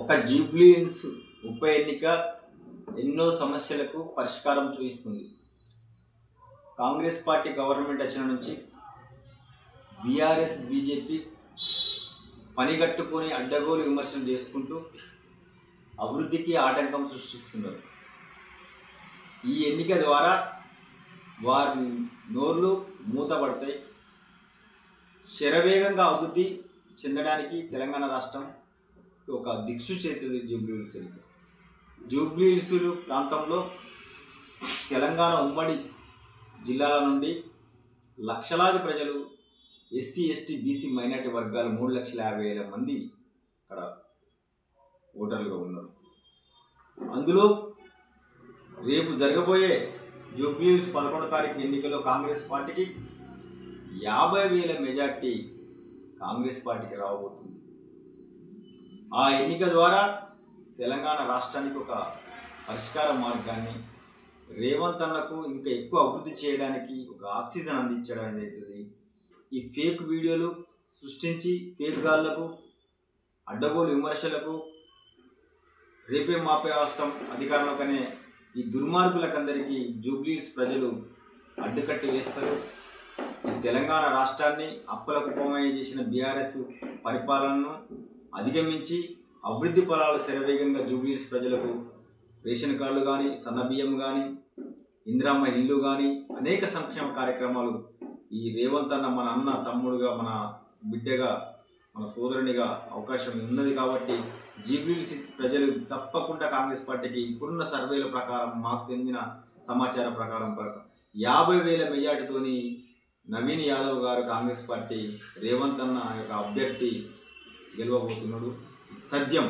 ఒక జూబ్లీహిల్స్ ఉప ఎన్నిక ఎన్నో సమస్యలకు పరిష్కారం చూపిస్తుంది. కాంగ్రెస్ పార్టీ గవర్నమెంట్ వచ్చిన నుంచి బీఆర్ఎస్ బీజేపీ పనిగట్టుకొని అడ్డగోలు విమర్శలు చేసుకుంటూ అభివృద్ధికి ఆటంకం సృష్టిస్తున్నారు. ఈ ఎన్నిక ద్వారా వారి నోర్లు మూతపడతాయి. శరవేగంగా అభివృద్ధి చెందడానికి తెలంగాణ రాష్ట్రం ఒక దిక్సు చేతుంది. జూబ్లీహిల్స్ ఎన్నిక జూబ్లీహిల్స్ ప్రాంతంలో తెలంగాణ ఉమ్మడి జిల్లాల నుండి లక్షలాది ప్రజలు ఎస్సీ ఎస్టీ బీసీ మైనార్టీ వర్గాలు 3,50,000 మంది అక్కడ ఓటర్లుగా ఉన్నారు. అందులో రేపు జరగబోయే జూబ్లీహిల్స్ 11వ తారీఖు ఎన్నికల్లో కాంగ్రెస్ పార్టీకి 50,000 మెజార్టీ కాంగ్రెస్ పార్టీకి రాబోతుంది. ఆ ఎన్నిక ద్వారా తెలంగాణ రాష్ట్రానికి ఒక పరిష్కార మార్గాన్ని, రేవంత్ అన్నకు ఇంకా ఎక్కువ అభివృద్ధి చేయడానికి ఒక ఆక్సిజన్ అందించడం అవుతుంది. ఈ ఫేక్ వీడియోలు సృష్టించి ఫేక్ గాళ్లకు, అడ్డగోలు విమర్శలకు, రేపే మాపే వస్తాం అధికారంలోకనే ఈ దుర్మార్గులకందరికీ జూబ్లీహిల్స్ ప్రజలు అడ్డుకట్టి వేస్తారు. ఈ తెలంగాణ రాష్ట్రాన్ని అప్పలకుపమయ చేసిన బీఆర్ఎస్ పరిపాలనను అధిగమించి అభివృద్ధి ఫలాలు శరవేగంగా జూబ్లీహిల్స్ ప్రజలకు రేషన్ కార్డులు కానీ, సన్నబియ్యం కానీ, ఇందిరమ్మ ఇల్లు కానీ అనేక సంక్షేమ కార్యక్రమాలు ఈ రేవంత్ అన్న మన అన్న తమ్ముడుగా, మన బిడ్డగా, మన సోదరునిగా అవకాశం ఉన్నది. కాబట్టి జూబ్లీహిల్స్ ప్రజలు తప్పకుండా కాంగ్రెస్ పార్టీకి ఇప్పుడున్న సర్వేల ప్రకారం, మాకు చెందిన సమాచారం ప్రకారం 50,000 మెజార్టీతోని నవీన్ యాదవ్ గారు కాంగ్రెస్ పార్టీ రేవంత్ అన్న యొక్క అభ్యర్థి గెలవబోతున్నాడు. తథ్యం.